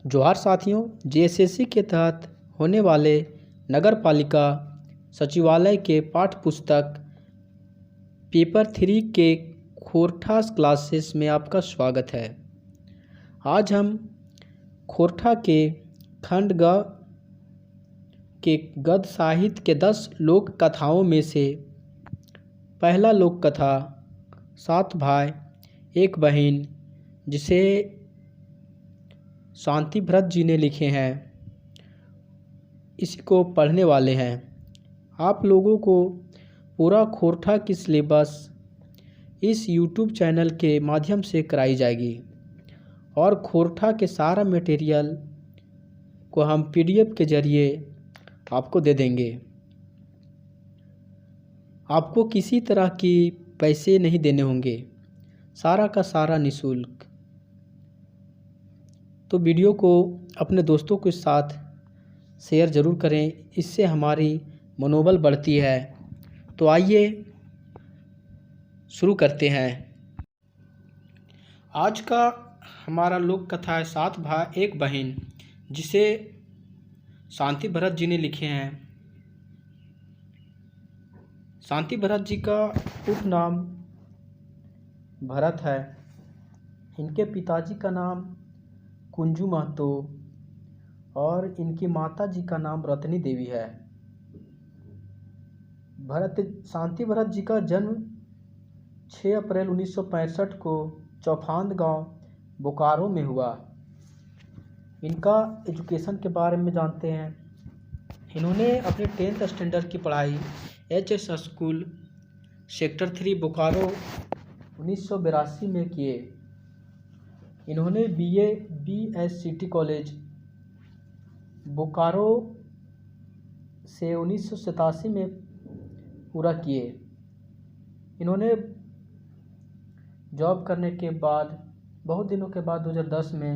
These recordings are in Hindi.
जोहार साथियों। जेएसएससी के तहत होने वाले नगर पालिका सचिवालय के पाठ्य पुस्तक पेपर 3 के खोरठा क्लासेस में आपका स्वागत है। आज हम खोरठा के खंड ग के गद्य साहित्य के 10 लोक कथाओं में से पहला लोक कथा 7 भाई एक बहन, जिसे शांति भरत जी ने लिखे हैं, इसी को पढ़ने वाले हैं। आप लोगों को पूरा खोरठा की सिलेबस इस YouTube चैनल के माध्यम से कराई जाएगी और खोरठा के सारा मटेरियल को हम PDF के ज़रिए आपको दे देंगे। आपको किसी तरह की पैसे नहीं देने होंगे, सारा का सारा निःशुल्क। तो वीडियो को अपने दोस्तों के साथ शेयर ज़रूर करें, इससे हमारी मनोबल बढ़ती है। तो आइए शुरू करते हैं। आज का हमारा लोक कथा है 7 भाई एक बहन, जिसे शांति भरत जी ने लिखे हैं। शांति भरत जी का उपनाम भरत है। इनके पिताजी का नाम कुंजू महतो और इनकी माता जी का नाम रत्नी देवी है। शांति भरत जी का जन्म 6 अप्रैल 1965 को चौफांद गांव बोकारो में हुआ। इनका एजुकेशन के बारे में जानते हैं। इन्होंने अपने 10th स्टैंडर्ड की पढ़ाई HS स्कूल सेक्टर 3 बोकारो 1982 में किए। इन्होंने BA BSCT कॉलेज बोकारो से 1987 में पूरा किए। इन्होंने जॉब करने के बाद बहुत दिनों के बाद 2010 में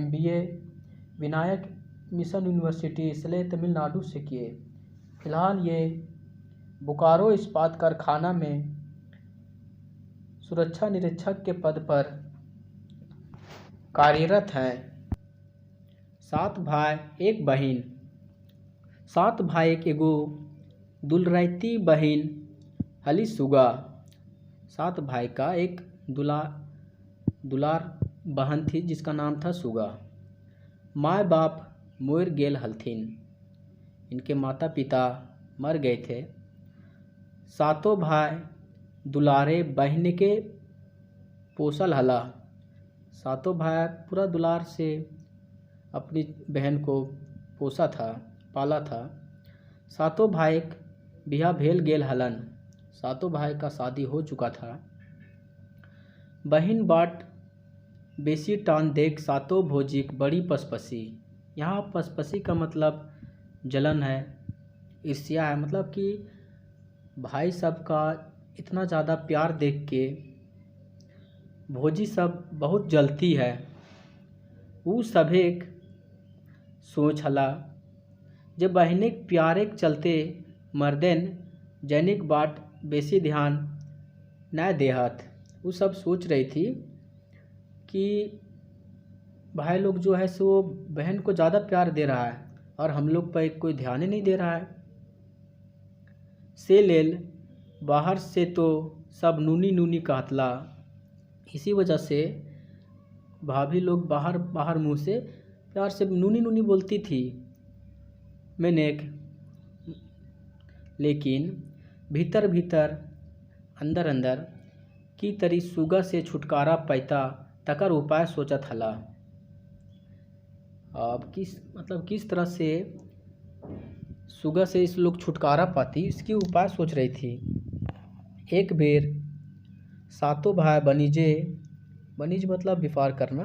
MBA विनायक मिशन यूनिवर्सिटी इसलिए तमिलनाडु से किए। फिलहाल ये बोकारो इस्पात कारखाना में सुरक्षा निरीक्षक के पद पर कार्यरत हैं। 7 भाई एक बहन। 7 भाई एक एगो दुलरैती बहन हली सुगा। 7 भाई का एक दुलार बहन थी जिसका नाम था सुगा। माँ बाप मोर गेल हलथिन। इनके माता पिता मर गए थे। 7 भाई दुलारे बहन के पोसल हला। 7 भाई पूरा दुलार से अपनी बहन को पोसा था, पाला था। 7 भाई बिहा भेल गेल हलन। 7 भाई का शादी हो चुका था। बहिन बाट बेसी टान देख 7 भोजिक बड़ी पसपसी। यहाँ पसपसी का मतलब जलन है, ईर्ष्या है। मतलब कि भाई सब का इतना ज़्यादा प्यार देख के भोजी सब बहुत जलती है। वो सब एक सोच हला जब बहनिक प्यारे के चलते मर्देन जैनिक बाट बेसी ध्यान न देहत। वो सब सोच रही थी कि भाई लोग जो है सो बहन को ज़्यादा प्यार दे रहा है और हम लोग पर कोई ध्यान ही नहीं दे रहा है। से लेल बाहर से तो सब नूनी नूनी कहतला। इसी वजह से भाभी लोग बाहर मुंह से प्यार से नूनी नूनी बोलती थी मैंने। लेकिन भीतर भीतर अंदर अंदर की तरी सुगा से छुटकारा पैता तकर उपाय सोचत हला। अब किस तरह से सुगा से इस लोग छुटकारा पाती, इसकी उपाय सोच रही थी। एक बेर 7 भाई बनीज मतलब व्यापार करना,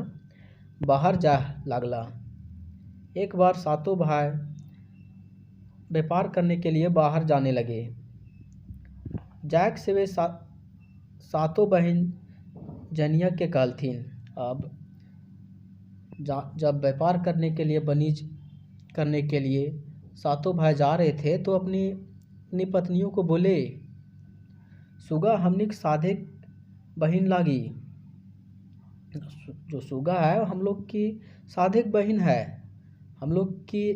बाहर जा लागला। एक बार 7 भाई व्यापार करने के लिए बाहर जाने लगे। जैक से वे 7 बहन जनिया के कहलथिन। अब जब व्यापार करने के लिए बनीज करने के लिए 7 भाई जा रहे थे तो अपनी पत्नियों को बोले, सुगा हमनिक साधे बहन लागी। जो सुगा है वो हम लोग की साधिक बहन है, हम लोग की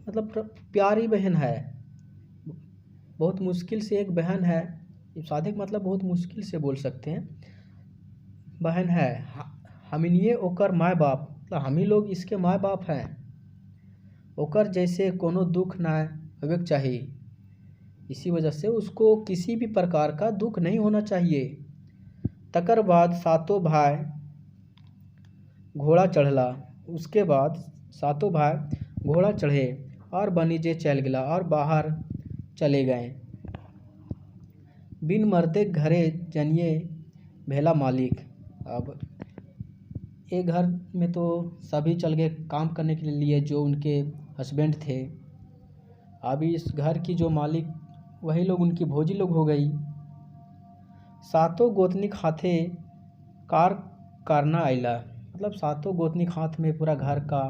मतलब प्यारी बहन है। बहुत मुश्किल से एक बहन है, साधिक मतलब बहुत मुश्किल से बोल सकते हैं, बहन है। हमनिए ओकर माय बाप, मतलब हम ही लोग इसके माय बाप हैं। ओकर जैसे कोनो दुख ना होवेक चाहिए, इसी वजह से उसको किसी भी प्रकार का दुख नहीं होना चाहिए। तकर बाद सातों भाई घोड़ा चढ़ला, उसके बाद सातों भाई घोड़ा चढ़े और बनीजे चल गया और बाहर चले गए। बिन मर्दे घरे जनिए भेला मालिक। अब एक घर में तो सभी चल गए काम करने के लिए जो उनके हस्बैंड थे। अभी इस घर की जो मालिक वही लोग उनकी भौजी लोग हो गई। सातों गोतनी हाथे कार करना आइला, मतलब सातों गोतनी हाथ में पूरा घर का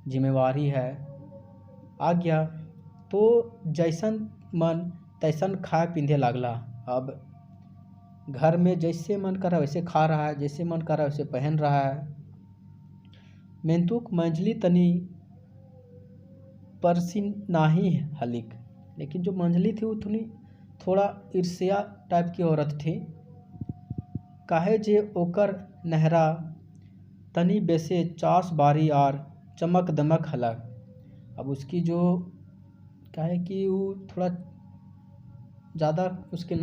जिम्मेवारी है आ गया। तो जैसन मन तैसन खाए पींधे लागला। अब घर में जैसे मन कर रहा है वैसे खा रहा है, जैसे मन कर रहा है वैसे पहन रहा है। मेंतुक मंझली तनी परसी नाही हलिक, लेकिन जो मंझली थी वो थोड़ा ईर्ष्या टाइप की औरत थी। काहे जे ओकर नहरा तनी बेसे चास बारी और चमक दमक हलक। अब उसकी जो काहे कि वो थोड़ा ज़्यादा उसके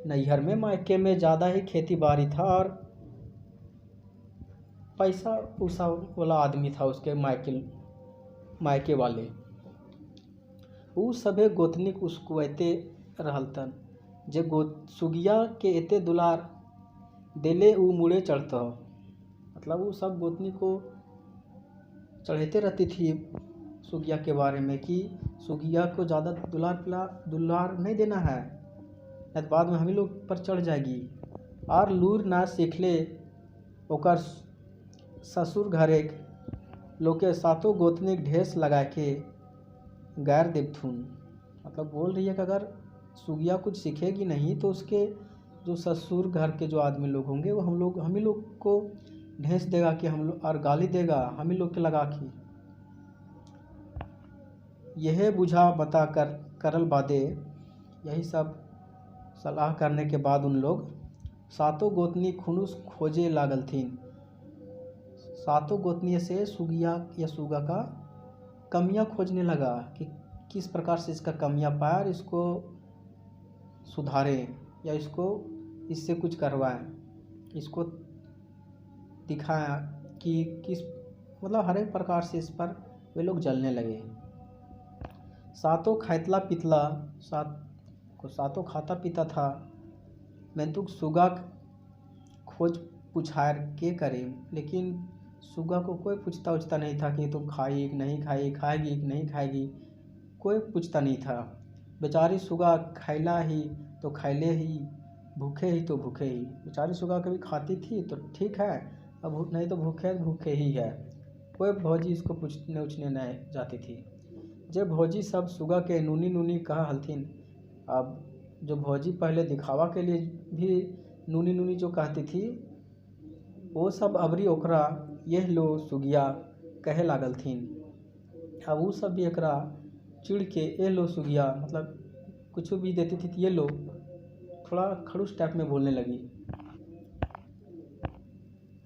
नैहर में मायके में ज़्यादा ही खेती बाड़ी था और पैसा उसा वाला आदमी था उसके मायके वाले। उ सभे गोतनिक उसको एते रहलतन जे सुगिया के एते दुलार देले उ मुड़े चढ़ता, मतलब वो सब गोतनी को चढ़ते रहती थी सुगिया के बारे में कि सुगिया को ज़्यादा दुलार नहीं देना है, नहीं तो बाद में हम ही लोग पर चढ़ जाएगी। और लूर ना सीखले ओकर ससुर घरे लोग के सातों गोतनी ढेस लगा के गैर देवथुन। मतलब बोल रही है कि अगर सुगिया कुछ सीखेगी नहीं तो उसके जो ससुर घर के जो आदमी लोग होंगे वो हम ही लोग को ढेस देगा कि हम लोग और गाली देगा हम ही लोग के लगा के। यह बुझा बता कर करल बादे, यही सब सलाह करने के बाद उन लोग सातों गोतनी खुनुस खोजे लागल थी। सातों गोतनी से सुगिया या सुगा का कमियां खोजने लगा कि किस प्रकार से इसका कमियां पाए और इसको सुधारें या इससे कुछ करवाएं, इसको दिखाया कि किस मतलब हर एक प्रकार से इस पर वे लोग जलने लगे। सातों खैतला पितला सातों खाता पीता था। मैं तो सुगा खोज पुछार के करे, लेकिन सुगा को कोई पूछता उछता नहीं था कि तुम खाई कि नहीं खाई, खाएगी कि नहीं खाएगी, कोई पूछता नहीं था। बेचारी सुगा खैला ही तो खैले ही, भूखे ही तो भूखे ही। बेचारी सुगा कभी खाती थी तो ठीक है, अब नहीं तो भूखे ही है। कोई भौजी इसको पूछने उछने नहीं जाती थी। जब भौजी सब सुगा के नूनी नूनी कहा हलथिन। अब जो भौजी पहले दिखावा के लिए भी नूनी नूनी जो कहती थी वो सब अबरी ओकरा यह लो सुगिया कहे लागल थीन। अब वो सब भी एकरा चिड़ के ये लो सुगिया मतलब कुछ भी देती थी तो ये लो, थोड़ा खड़ूस टाइप में बोलने लगी।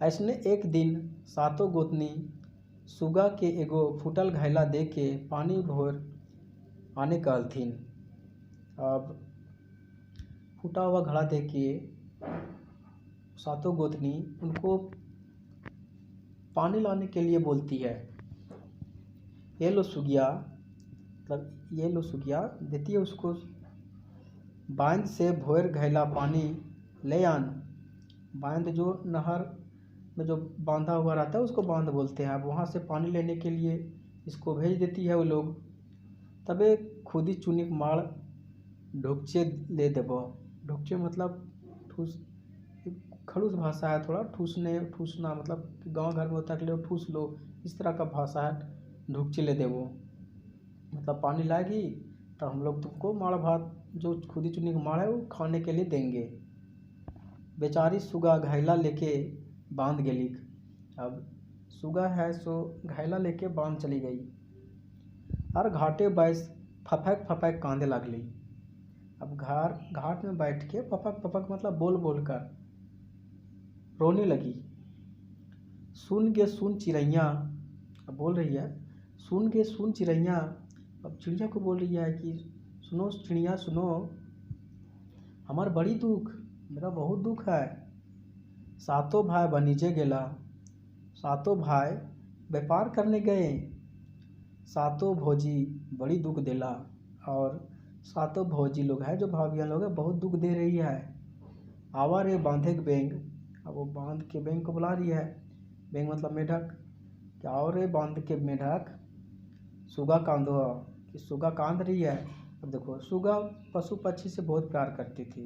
ऐसने एक दिन सातों गोतनी सुगा के एगो फूटल घैला दे के पानी भोर आने कहलथिन। अब फूटा हुआ घड़ा दे के सातों गोतनी उनको पानी लाने के लिए बोलती है। ये लो सुगिया, मतलब ये लो सुगिया देती है उसको। बांध से भोर घैला पानी ले आन। बांध जो नहर में जो बांधा हुआ रहता है उसको बांध बोलते हैं। अब वहाँ से पानी लेने के लिए इसको भेज देती है वो लोग। तबे खुदी चुनिक माड़ ढुकचे ले देबो। ढुकचे मतलब ठूस, खड़ूस भाषा है, थोड़ा ठूसना मतलब गांव घर में होता है कि लो ठूस लो, इस तरह का भाषा है। ढुकचे ले देबो मतलब पानी लाएगी तो हम लोग तुमको माड़ भात जो खुदी चुनी का माड़ है वो खाने के लिए देंगे। बेचारी सुगा घैला लेके बांध गेली। अब सुगा है सो घैला लेके बांध चली गई और घाटे बैस फपक फपक कांदे लगली। अब घाट में बैठ के फपक फपक मतलब बोल बोल कर रोने लगी। सुन गे सुन चिड़ैया, अब बोल रही है सुन गे सुन चिड़ैया। अब चिड़िया को बोल रही है कि सुनो चिड़िया सुनो, हमार बड़ी दुख, मेरा बहुत दुख है। सातों भाई वाणिज्य गेला, सातों भाई व्यापार करने गए, सातों भौजी बड़ी दुख देला। और सातों भौजी लोग हैं जो भाभियाँ लोग हैं बहुत दुख दे रही है। आवा रे बांधे के बेंग, अब वो बांध के बेंग को बुला रही है। बेंग मतलब मेढक, क्या आओ रे बांध के मेढक, सुगा कांदो, कि सुगा कांद रही है। अब देखो सुगा पशु पक्षी से बहुत प्यार करती थी,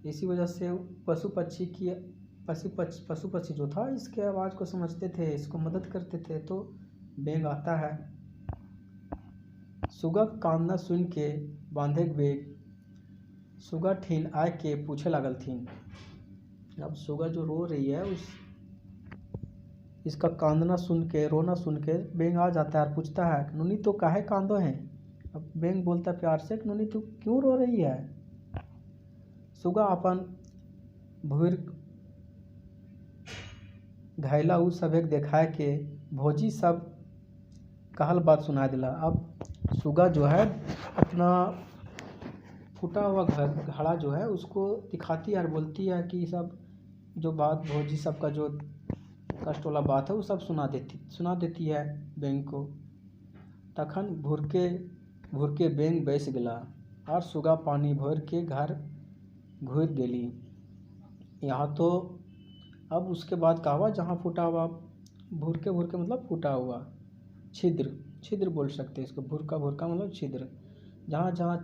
इसी वजह से पशु पक्षी जो था इसके आवाज़ को समझते थे, इसको मदद करते थे। तो बेंग आता है। सुगा कांदना सुन के बांधे के बेग सुगा ठीन आए के पूछे लागल थीन। अब सुगा जो रो रही है इसका कांदना सुन के, रोना सुन के बेंग आ जाता है और पूछता है नूनी तो काहे कांदो हैं। अब बेंग बोलता है प्यार से नूनी तू क्यों रो रही है। सुगा अपन भूर घैला उ सब एक देखाए के भौजी सब कहल बात सुना दिला। अब सुगा जो है अपना फूटा हुआ घड़ा जो है उसको दिखाती है और बोलती है कि सब जो बात भौजी सबका जो कष्ट वाला बात है वो सब सुना देती है बेंग को। तखन भूरके बेंग बैस गेला और सुगा पानी भर के घर घुर गेली। यहाँ तो अब उसके बाद का हुआ जहाँ फूटा हुआ, भूरके मतलब फूटा हुआ, छिद्र बोल सकते हैं इसको। भूरका मतलब छिद्र, जहाँ जहाँ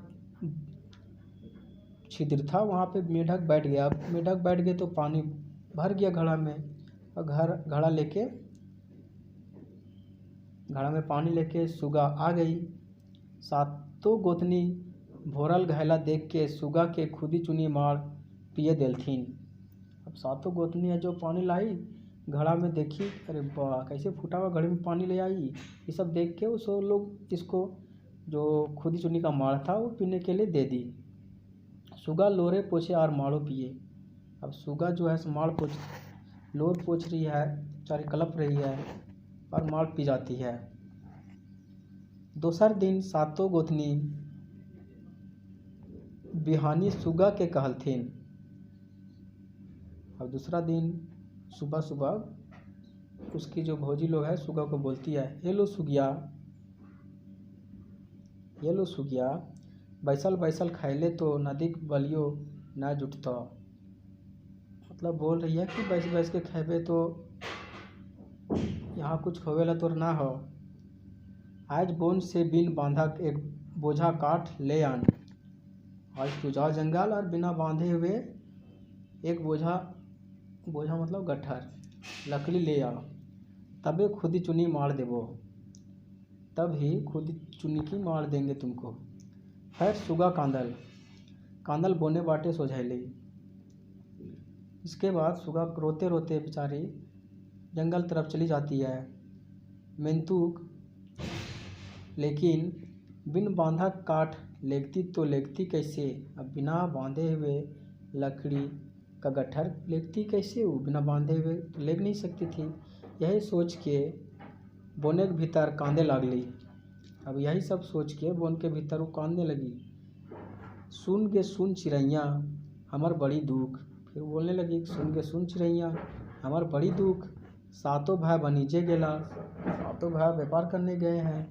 छिद्र था वहाँ पे मेढक बैठ गया। अब मेढक बैठ गए तो पानी भर गया घड़ा में। और घड़ा में पानी लेके सुगा आ गई। सातों गोतनी भोरल घैला देख के सुगा के खुदी चुनी मार पिए देलथिन। अब सातों गोतनी है जो पानी लाई घड़ा में, देखी अरे वाह कैसे फूटा हुआ घड़े में पानी ले आई। ये सब देख के उस लोग इसको जो खुदी चुनी का माड़ था वो पीने के लिए दे दी। सुगा लोरे पोछे और माड़ो पिए। अब सुगा जो है लोर पोछ रही है, चारी कलप रही है और माड़ पी जाती है। दोसर दिन सातों गोतनी बिहानी सुगा के कहलथिन। अब दूसरा दिन सुबह सुबह उसकी जो भौजी लोग है सुगा को बोलती है ये लो सुगिया बैसल बैसल खैले तो नदी बलियो ना जुटता। मतलब बोल रही है कि बैस बैस के खेबे तो यहाँ कुछ होवेला तो ना हो। आज बोन से बिन बांधा एक बोझा काट ले आन। आज तू जा जंगल और बिना बांधे हुए एक बोझा मतलब गट्ठर लकड़ी ले आ, तबे खुदी चुनी मार देवो, तब ही खुदी चुनी की मार देंगे तुमको। खैर सुगा कांदल बोने बाटे सोझैली। इसके बाद सुगा रोते रोते बेचारी जंगल तरफ चली जाती है। मेंतुक लेकिन बिन बांधा काट लेगती तो लेगती कैसे। अब बिना बांधे हुए लकड़ी का गट्ठर लेगती कैसे, वो बिना बांधे हुए तो लेग नहीं सकती थी। यही सोच के बोने के भीतर कांदे लागली। अब यही सब सोच के बोन के भीतर वो कांदने लगी। सुन गे सुन चिड़ैया हमार बड़ी दुख। फिर बोलने लगी सुन गे सुन चिड़ैया हमार बड़ी दुख, सातों भाई वाणिज्य गेला, सातों भाई व्यापार करने गए हैं,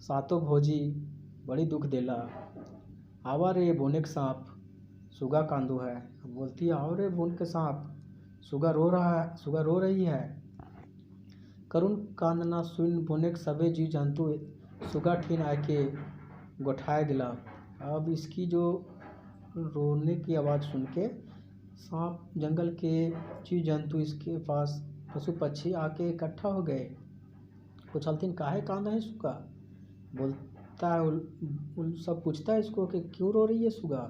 सातों भौजी बड़ी दुख देला। आवा रे बोने के सांप सुगा कांदू है। बोलती है आओ रे बोन के सांप, सुगा रो रही है। करुण कांदना सुन बोने के सबे जीव जंतु सुगा ठीन आके गोठाया गिला। अब इसकी जो रोने की आवाज़ सुन के सांप जंगल के जीव जंतु इसके पास पशु पक्षी आके इकट्ठा हो गए। पूछलथिन काहे कांदा है सुगा। बोलता है सब पूछता है इसको कि क्यों रो रही है सुगा।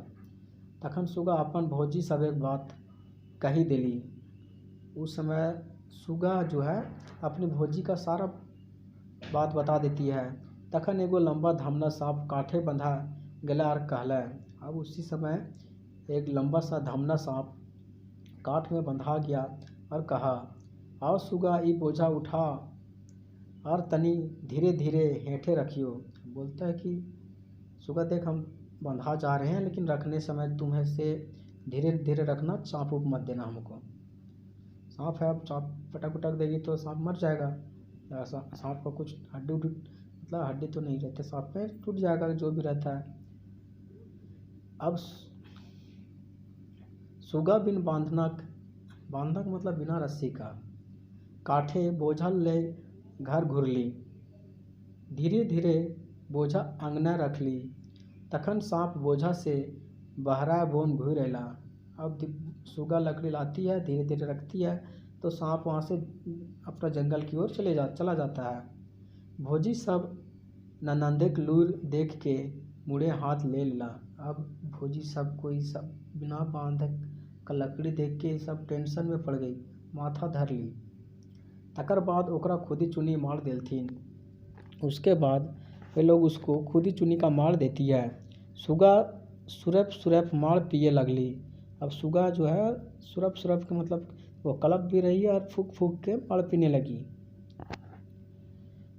तखन सुगा अपन भौजी सब एक बात कही दिली। उस समय सुगा जो है अपनी भौजी का सारा बात बता देती है। तखन एगो लंबा धमना सांप काठे बंधा गला और कहला। अब उसी समय एक लंबा सा धमना सांप काठ में बंधा गया और कहा, आओ सुगा ई बोझा उठा और तनी धीरे धीरे हेठे रखियो। बोलता है कि सुगा देख हम बंधा जा रहे हैं, लेकिन रखने समय तुम्हें से धीरे धीरे रखना, चाँप उप मत देना हमको। सांप है, अब चाँप पटक उटक देगी तो सांप मर जाएगा। सांप का कुछ हड्डी मतलब हड्डी तो नहीं रहते सांप में, टूट जाएगा जो भी रहता है। अब सुगा बिन बांधक मतलब बिना रस्सी का काठे बोझा ले घर घुरली। धीरे धीरे बोझा अंगना रख ली। तखन सांप बोझा से बहरा बोन घूर अला। अब सुगा लकड़ी लाती है, धीरे धीरे रखती है तो सांप वहाँ से अपना जंगल की ओर चला जाता है। भौजी सब ननंदे के लूर देख के मुड़े हाथ ले ला। अब भौजी सब कोई सब बिना बांधक का लकड़ी देख के सब टेंशन में पड़ गई, माथा धर ली। तकर बाद ओकरा खुदी चुनी मार देलथिन। उसके बाद वे लोग उसको खुदी चुनी का मार देती है। सुगा सुरप सुरप मार पिए लगली। अब सुगा जो है सुरप सुरप के मतलब वो कलप भी रही है और फूक फूक के मार पीने लगी।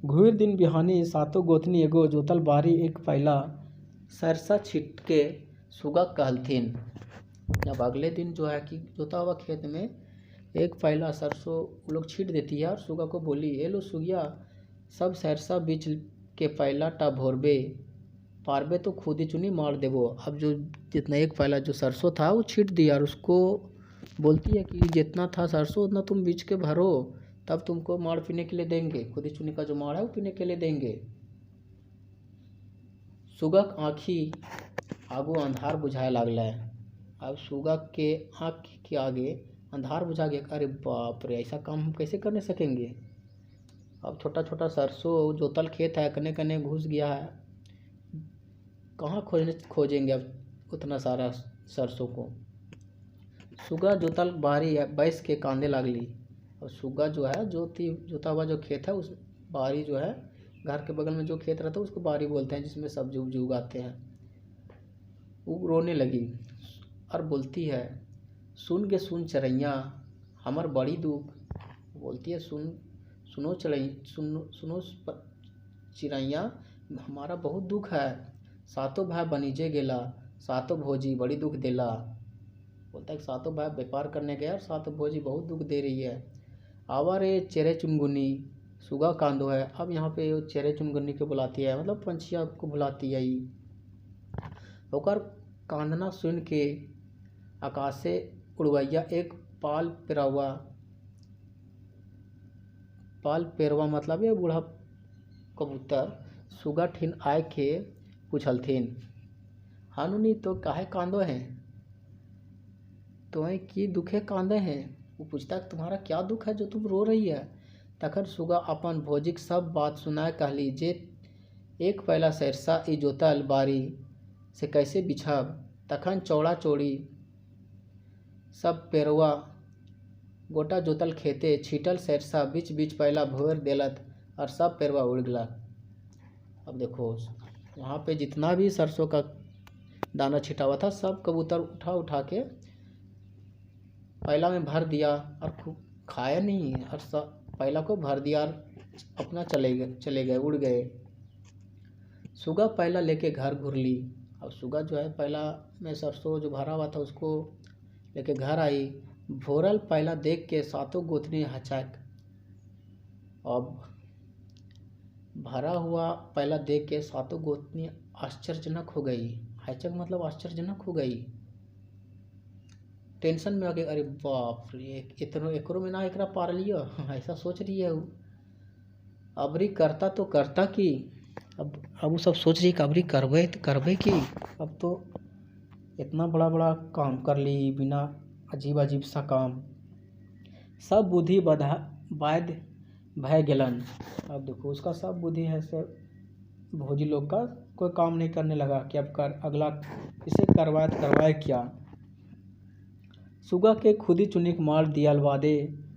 घुर दिन बिहानी सातों गोतनी एगो जोतल बारी एक पहला सरसा छिट के सुगा कहलथिन। अब अगले दिन जो है कि जोता हुआ खेत में एक पहला सरसों लोग छीट देती है और सुगा को बोली, ए लो सुगिया, सब सरसा बीच के पहला टा भोरबे पारबे तो खुदी चुनी मार देवो। अब जो जितना एक पहला जो सरसों था वो छीट दिया और उसको बोलती है कि जितना था सरसों उतना तुम बीच के भरो, तब तुमको मार पीने के लिए देंगे, खुदी चुनी का जो मार है वो पीने के लिए देंगे। सुगा आँखी आगो अंधार बुझाए लागल है। अब सुगा के आँख के आगे अंधार बुझा गया। अरे बाप रे, ऐसा काम हम कैसे करने सकेंगे। अब छोटा छोटा सरसों जोतल खेत है, कने कने घुस गया है, कहाँ खोजेंगे अब उतना सारा सरसों को। सुगा जोतल बारी बैस के कांदे लागली। और सुगा जो है जोता हुआ जो खेत है उस बारी जो है घर के बगल में जो खेत रहता है उसको बारी बोलते हैं, जिसमें सब्जी उब्जी उगाते हैं। वो रोने लगी और बोलती है, सुन के सुन चरैया हमर बड़ी दुख। बोलती है सुनो चिड़ैया, हमारा बहुत दुख है। सातों भाई बनीजे गेला, सातों भौजी बड़ी दुख देला। बोलता है सातों भाई व्यापार करने गया और सातों भौजी बहुत दुख दे रही है। आवा रे चेरे चुनगुनी, सुगा कांदो है। अब यहाँ पे चेरे चुनगुनी को बुलाती है, मतलब पंछिया को बुलाती है। ओकर कांदना सुन के आकाश से उड़वैया एक पाल पेरवा मतलब ये बूढ़ा कबूतर सुगा ठिन आए के पूछलथिन, हानुनी तो काहे कांदो हैं, तुम्हें की दुखे कांदे हैं। वो पूछता है तुम्हारा क्या दुख है जो तुम रो रही है। तखन सुगा अपन भौजिक सब बात सुनाए कहली, जे एक पहला सरसा ई जोतल बारी से कैसे बिछब। तखन चौड़ा चौड़ी सब पेरवा गोटा जोतल खेते छीटल सरसा बीच बीच पहला भोर देलत और सब पेरवा उड़ गला। अब देखो वहाँ पे जितना भी सरसों का दाना छिटा हुआ था सब कबूतर उठा के पहला में भर दिया और खूब खाया नहीं, और पहला को भर दिया और अपना चले गए उड़ गए। सुगा पहला लेके घर घुरली। अब सुगा जो है पहला में सरसों जो भरा हुआ था उसको लेके घर आई। भोरल पहला देख के सातों गोतनी हचक। अब भरा हुआ पहला देख के सातों गोतनी आश्चर्यजनक हो गई। हचक मतलब आश्चर्यजनक हो गई, टेंशन में आ गई। अरे बाप रे, इतनो एकरो में ना एकरा पार लिया, ऐसा सोच रही है। अबरी करता तो करता कि अब वो सब सोच रही अबरी करबे कि अब तो इतना बड़ा बड़ा काम कर ली, बिना अजीब सा काम। सब बुद्धि बाध भय गेलन। अब देखो उसका सब बुद्धि है, सब भौजी लोग का कोई काम नहीं करने लगा कि अब कर अगला इसे करवाए तो करवाए क्या। सुगा के खुदी चुनिक मार दियाल वादे,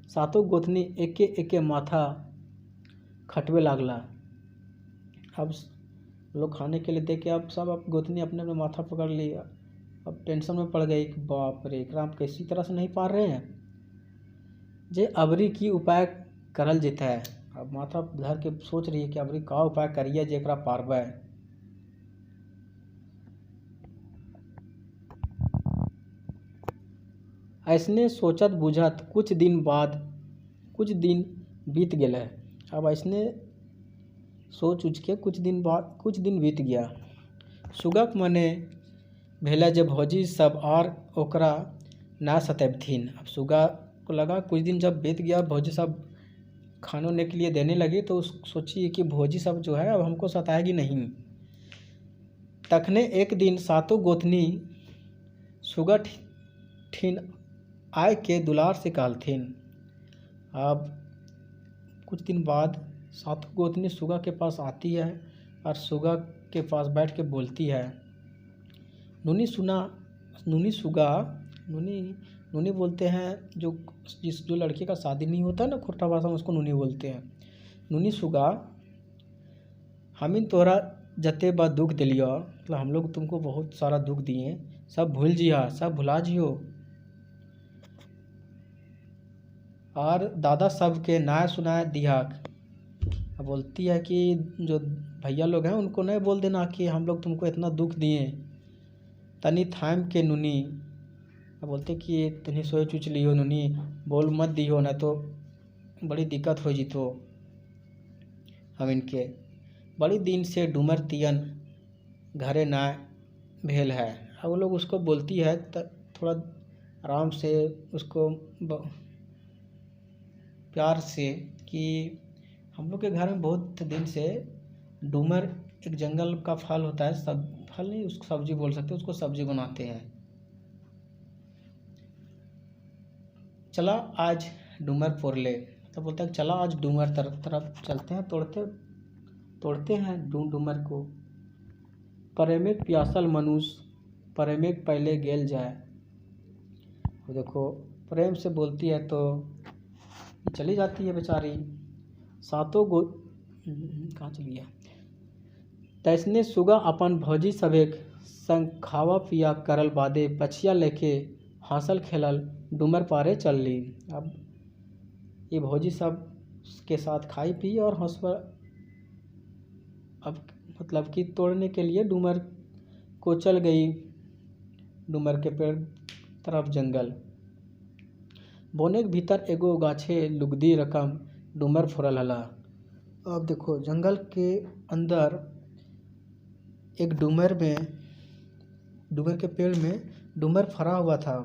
सातों गोतनी एके एके माथा खटवे लागला। अब लोग खाने के लिए दे के अब सब अब गोतनी अपने अपने माथा पकड़ ली। अब टेंशन में पड़ गई कि बाप रे, एकरा हम कैसी तरह से नहीं पार रहे हैं। जे अबरी की उपाय करल जेता है। अब माथा धर के सोच रही है कि अबरी का उपाय करिए जे एकरा पारबे। ऐसने सोचत बुझत कुछ दिन बीत गए। अब ऐसने सोच उच के कुछ दिन बीत गया। सुगक मने भेला जब भौजी सब और ओकरा ना सतैबथिन। अब सुगा को लगा कुछ दिन जब बीत गया, भौजी सब खाने के लिए देने लगी, तो सोची कि भौजी सब जो है अब हमको सताएगी नहीं। तखने एक दिन सातों गोतनी सुगा ठीन आय के दुलार से कहलथिन। अब कुछ दिन बाद सातों गोतनी सुगा के पास आती है और सुगा के पास बैठ के बोलती है, नूनी सुगा। नूनी बोलते हैं जो लड़के का शादी नहीं होता ना, खोटा भाषा में उसको नूनी बोलते हैं। नूनी सुगा, हमिन तोरा जते बा दुख दिलियो, मतलब हम लोग तुमको बहुत सारा दुख दिए, सब भुला जियो। और दादा सब के नाय सुनाए दिहाक। अब बोलती है कि जो भैया लोग हैं उनको नहीं बोल देना कि हम लोग तुमको इतना दुख दिए। तनी थाम के नूनी। अब बोलते कि तनी सोच उच लियो नूनी, बोल मत दियो, ना तो बड़ी दिक्कत हो जितो हम इनके। बड़ी दिन से डूमर तियन घरे ना भेल है। अब वो लोग उसको बोलती है थोड़ा आराम से उसको प्यार से कि हम लोग के घर में बहुत दिन से डूमर एक जंगल का फल होता है, सब फल नहीं उसको सब्जी बोल सकते, उसको सब्जी बनाते हैं। चला आज डूमर फोड़ ले। तो बोलता है चला आज डूमर तरफ चलते हैं, तोड़ते हैं डूमर को। प्रेमिक प्यासल मनुष्य प्रेमिक पहले गेल जाए। तो देखो प्रेम से बोलती है तो चली जाती है बेचारी। सातों कहाँ चली गया। तैसने सुगा अपन भौजी सभेक संग खावा पिया करल बादे पछिया लेके हासल खेलल डूमर पारे चल ली। अब ये भौजी सब के साथ खाई पी और हंसवा अब मतलब कि तोड़ने के लिए डूमर को चल गई। डूमर के पेड़ तरफ जंगल बोने के भीतर एगो गाछे लुगदी रकम डूमर फोड़ल हला। अब देखो जंगल के अंदर एक डूमर के पेड़ में डूमर फरा हुआ था।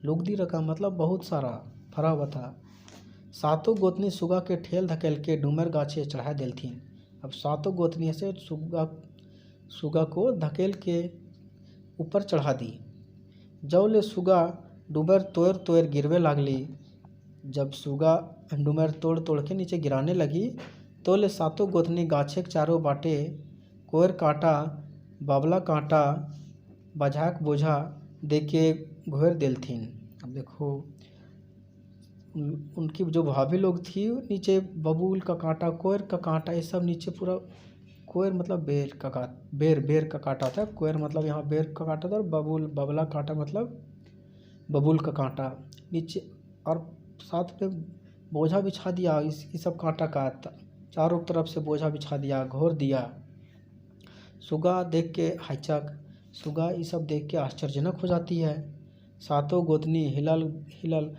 लुगदी रकम मतलब बहुत सारा फरा हुआ था। सातों गोतनी सुगा के ठेल धकेल के डूमर गाछे चढ़ा देलथिन। अब सातों गोतनी से सुगा को धकेल के ऊपर चढ़ा दी। जौले सुगा डूमर तोड़ गिरवे लागली। जब सुगा डूमर तोड़ के नीचे गिराने लगी तो ले सातों गोतनी गाछे के चारों बाटे कोयर कांटा बाबला कांटा बझाक बोझा दे के घेर देलथिन। अब देखो उनकी जो भाभी लोग थी नीचे बबूल का कांटा कोयर का कांटा ये सब नीचे पूरा। कोयर मतलब बेर का कांटा था। कोयर मतलब यहाँ बेर का कांटा था और बबला कांटा मतलब बबूल का कांटा नीचे। और साथ में बोझा बिछा दिया इस सब कांटा का चारों तरफ से बोझा बिछा दिया, घोर दिया। सुगा देख के हाइचक। सुगा ये सब देख के आश्चर्यजनक हो जाती है। सातों गोतनी हिलल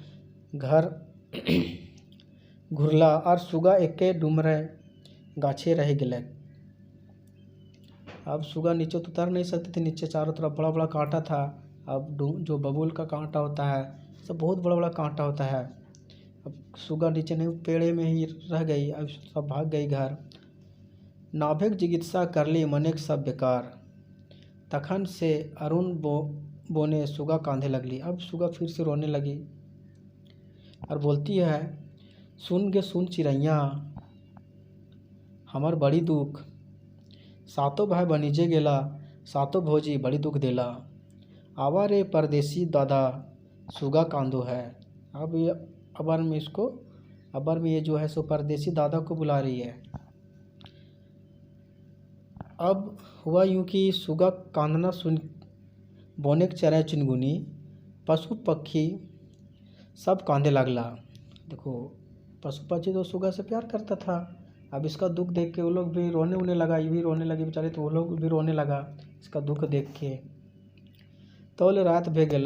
घर घुरला और सुगा एके डूमरे गाछे रह गए। अब सुगा नीचे तो उतर नहीं सकते थे, नीचे चारों तरफ बड़ा बड़ा कांटा था। अब जो बबूल का कांटा होता है सब बहुत बड़ा बड़ा कांटा होता है। अब सुगा नीचे नहीं पेड़े में ही रह गई। अब सब भाग गई घर। नाभिक चिकित्सा कर ली मनेक सब बेकार। तखन से अरुण बोने सुगा कांधे लगली। अब सुगा फिर से रोने लगी और बोलती है, सुन गे सुन चिड़ैया हमार बड़ी दुख। सातों भाई बनीजे गेला सातो भौजी बड़ी दुख देला। आवा रे परदेसी दादा सुगा कांदो है। अब ये अबर में ये जो है सो परदेसी दादा को बुला रही है। अब हुआ यूं कि सुगा कांदना सुन बोनेक चराय चुनगुनी पशु पक्षी सब कांदे लगला। देखो पशु पक्षी तो सुगा से प्यार करता था, अब इसका दुख देख के वो लोग भी रोने उने लगा, ये भी रोने लगे बेचारे, तो वो लोग भी रोने लगा इसका दुख देख के। तो बोले रात भे गल।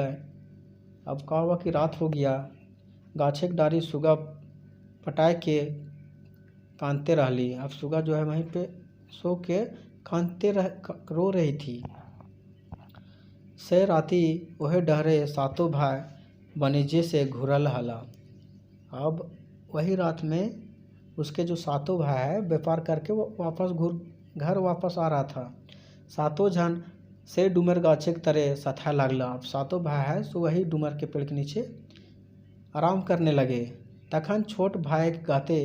अब का हुआ कि रात हो गया, गाछे के डारी सुगा पटाए के कांदते रहली। अब सुगा जो है वहीं पे सो के रो रही थी। से राती वह डहरे सातों भाई वाणिज्य से घुरल हला। अब वही रात में उसके जो सातों भाई है व्यापार करके वो घर वापस आ रहा था। सातों जन से डूमर गाछे के तरह सथा लागला। अब सातों भाई है सो वही डूमर के पेड़ के नीचे आराम करने लगे। तखन छोट भाई के गाते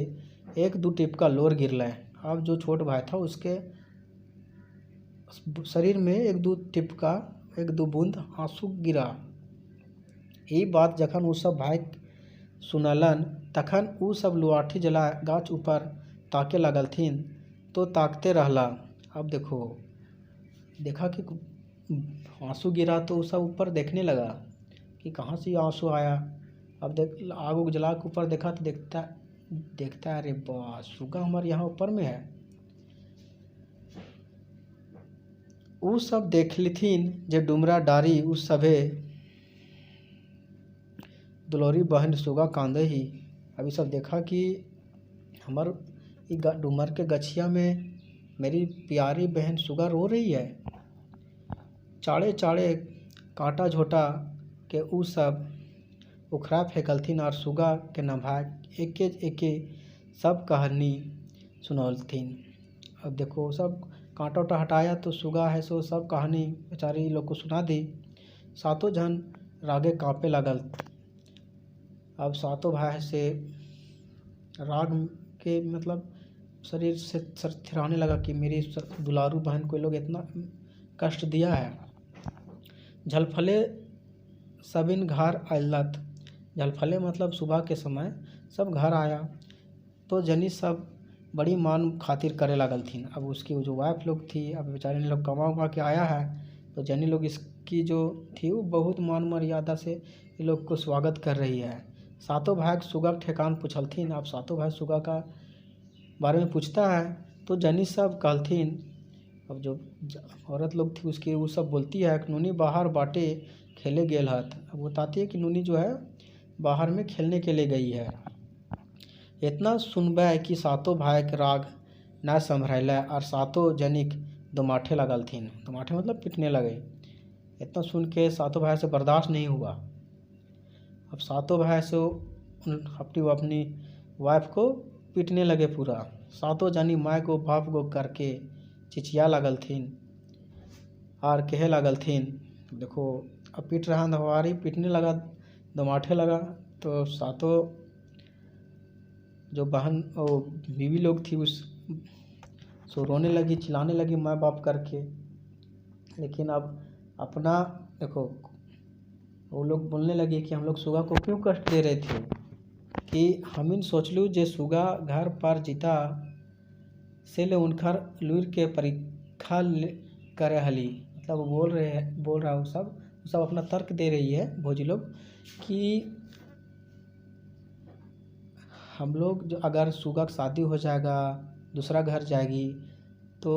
एक दो टिपका लोर गिरल। अब जो छोट भाई था उसके शरीर में एक दो बूंद आंसू गिरा। यही बात जखन उ सब भाई सुनलन तखन उ सब लुआठी जला गाछ ऊपर ताके लगलथिन तो ताकते रहला। अब देखा कि आंसू गिरा तो उ सब ऊपर देखने लगा कि कहाँ से आंसू आया। अब आग उग जला के ऊपर देखा तो देखता अरे बा सुगा हमारे यहाँ ऊपर में है। उ सब देखलिथिन जे डुमरा डारी उस सभे दुलौरी बहन सुगा कांदे ही। अभी सब देखा कि हमार डुमर के गछिया में मेरी प्यारी बहन सुगा रो रही है। चाड़े चाड़े कांटा झोटा के उ सब उखड़ा फेंकलथिन और सुगा के नभा एके सब कहानी सुनौलथिन। अब देखो सब कांटा उटा हटाया तो सुगा है सो सब कहानी बेचारी लोग को सुना दी। सातों जन रागे कांपे लगल। अब सातों भाई से राग के मतलब शरीर से थिराने लगा कि मेरी दुलारू बहन को लोग इतना कष्ट दिया है। झलफले सबिन घर आयलत। झलफले मतलब सुबह के समय सब घर आया तो जनी सब बड़ी मान खातिर करे लगलथिन। अब उसकी जो वाइफ लोग थी, अब बेचारे ने लोग कमा के आया है तो जनी लोग इसकी जो थी वो बहुत मान मर्यादा से ये लोग को स्वागत कर रही है। सातों भाई सुगा के ठेकान पूछलथिन। अब सातों भाई सुगा का बारे में पूछता है तो जनी सब कहलथिन। अब जो औरत लोग थी उसकी वो सब बोलती है कि नूनी बाहर बाटे खेले गेल हत। अब बताती है कि नूनी जो है बाहर में खेलने के लिए गई है। इतना सुनबे कि सातों भाई के राग न संभरल और सातों जनिक दुमाठे लगलथिन। दुमाठे मतलब पिटने लगे। इतना सुन के सातों भाई से बर्दाश्त नहीं हुआ। अब सातों भाई से अपनी वाइफ को पीटने लगे पूरा। सातों जनी माँ को बाप को करके चिचिया लगलथिन और कहे लगलथिन देखो अब पीट रहा हमारी, पीटने लगा दुमाठे लगा। तो सातों जो बहन और बीवी लोग थी उस सो रोने लगी, चिल्लाने लगी माँ बाप करके। लेकिन अब अपना देखो वो लोग बोलने लगे कि हम लोग सुगा को क्यों कष्ट दे रहे थे कि हमिन सोचलू जे सुगा घर पर जीता से ले उनकर लूर के परीक्षा करे हली। मतलब वो बोल रहा वो सब अपना तर्क दे रही है भौजी लोग कि हम लोग जो अगर सुगा की शादी हो जाएगा दूसरा घर जाएगी तो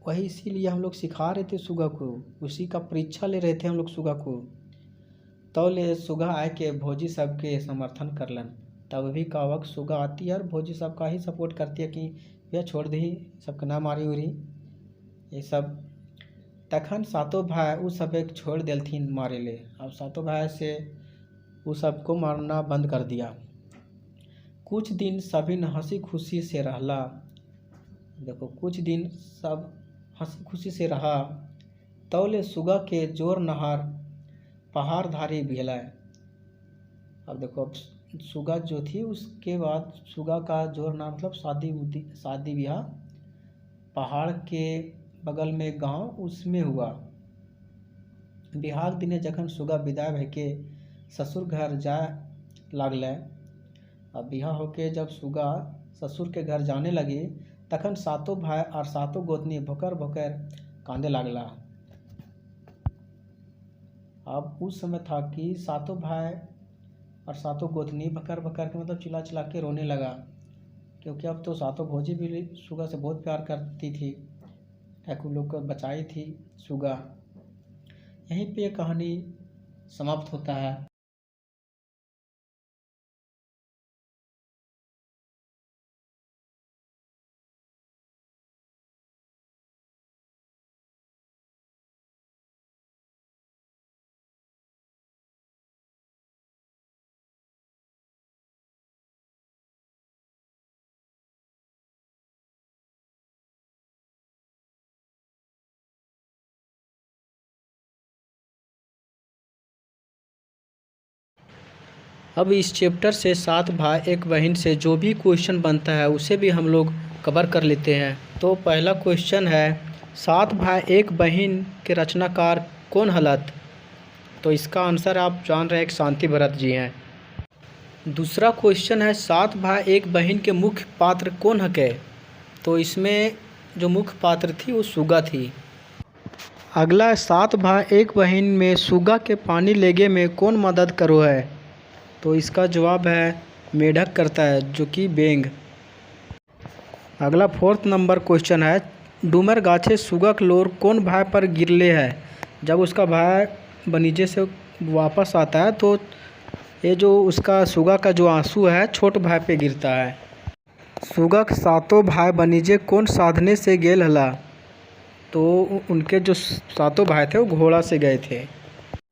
वही इसीलिए हम लोग सिखा रहे थे सुगा को, उसी का परीक्षा ले रहे थे हम लोग सुगा को। तो ले सुगा आए के भौजी सब के समर्थन करलन। तब भी का वक्त सुगा आती है और भौजी सब का ही सपोर्ट करती है कि भैया छोड़ दी सबके ना मारी उरी ये सब। तखन सातों भाई उ सब एक छोड़ दिलथिन मारे ले। अब सातों भाई से उ सबको मारना बंद कर दिया। कुछ दिन सभी हंसी खुशी से रहला। देखो कुछ दिन सब हंसी खुशी से रहा। तौले सुगा के जोर नहार पहाड़ धारी भेला। अब देखो अब सुगा जो थी उसके बाद सुगा का जोर ना मतलब शादी ब्याह पहाड़ के बगल में एक गांव उसमें हुआ। बिहाग दिने जखन सुगा विदाय भयके ससुर घर जाए लागल। अब बिहा होके जब सुगा ससुर के घर जाने लगी तखन सातों भाई और सातों गोतनी भोकर भोकर कांदे लागला। अब उस समय था कि सातों भाई और सातों गोतनी भकर भकर के मतलब चिल्ला चिल्ला के रोने लगा, क्योंकि अब तो सातों भौजी भी सुगा से बहुत प्यार करती थी, ठाकुर लोग को बचाई थी सुगा। यहीं पे कहानी समाप्त होता है। अब इस चैप्टर से 7 भाई एक बहन से जो भी क्वेश्चन बनता है उसे भी हम लोग कवर कर लेते हैं। तो पहला क्वेश्चन है 7 भाई एक बहन के रचनाकार कौन हलत? तो इसका आंसर आप जान रहे हैं कि शांति भरत जी हैं। दूसरा क्वेश्चन है 7 भाई एक बहन के मुख्य पात्र कौन हके? तो इसमें जो मुख्य पात्र थी वो सुगा थी। अगला 7 भाई एक बहन में सुगा के पानी लेगे में कौन मदद करो है? तो इसका जवाब है मेढक करता है, जो कि बेंग। अगला 4th नंबर क्वेश्चन है डूमर गाछे सुगक लोर कौन भाई पर गिरले है? जब उसका भाई बनीजे से वापस आता है तो ये जो उसका सुगा का जो आंसू है छोट भाई पे गिरता है। सुगक सातों भाई बनीजे कौन साधने से गेल हला? तो उनके जो सातों भाई थे वो घोड़ा से गए थे।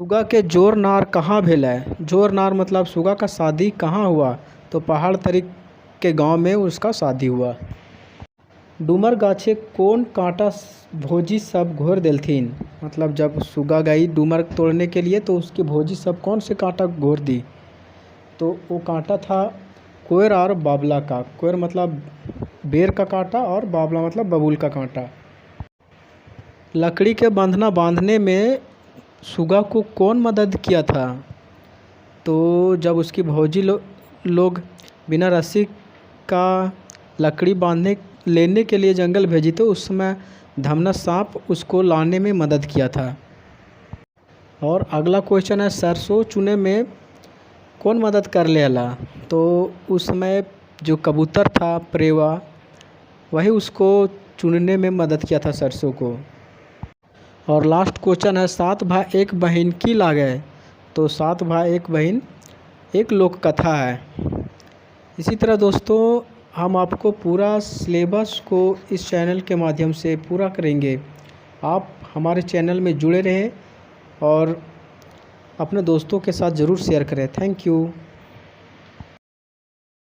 सुगा के जोर नार कहाँ भेल है? जोर नार मतलब सुगा का शादी कहाँ हुआ? तो पहाड़ तरीक के गांव में उसका शादी हुआ। डूमर गाछे कौन कांटा भोजी सब घोर देलथिन? मतलब जब सुगा गई डूमर तोड़ने के लिए तो उसकी भोजी सब कौन से कांटा घोर दी? तो वो कांटा था कोयर और बाबला का। कोयर मतलब बेर का कांटा और बाबला मतलब बबूल का कांटा। लकड़ी के बंधना बांधने में सुगा को कौन मदद किया था? तो जब उसकी भौजी लोग बिना रस्सी का लकड़ी बांधने लेने के लिए जंगल भेजी तो उस समय धमना सांप उसको लाने में मदद किया था। और अगला क्वेश्चन है सरसों चुने में कौन मदद कर ले हला? तो उस समय जो कबूतर था प्रेवा वही उसको चुनने में मदद किया था सरसों को। और लास्ट क्वेश्चन है 7 भाई एक बहन की लागे? तो 7 भाई एक बहन एक लोक कथा है। इसी तरह दोस्तों हम आपको पूरा सिलेबस को इस चैनल के माध्यम से पूरा करेंगे। आप हमारे चैनल में जुड़े रहें और अपने दोस्तों के साथ ज़रूर शेयर करें। Thank you.